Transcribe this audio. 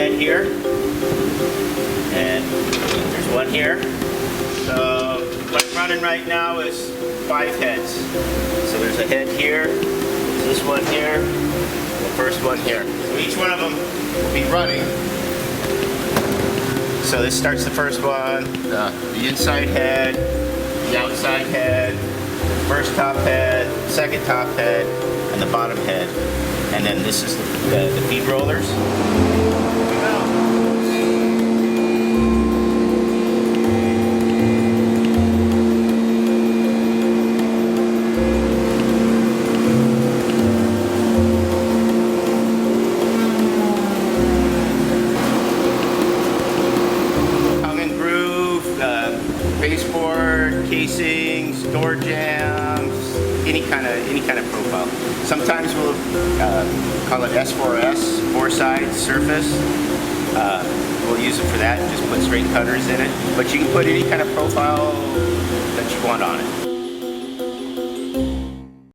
head here, and there's one here. So what I'm running right now is 5 heads. So there's a head here, this one here, the first one here. So each one of them will be running. So this starts the first one, the inside head, the outside head, first top head, second top head, and the bottom head. And then this is the feed rollers. Baseboard, casings, door jambs, any kind of profile. Sometimes we'll call it S4S, four-side surface. We'll use it for that. Just put straight cutters in it. But you can put any kind of profile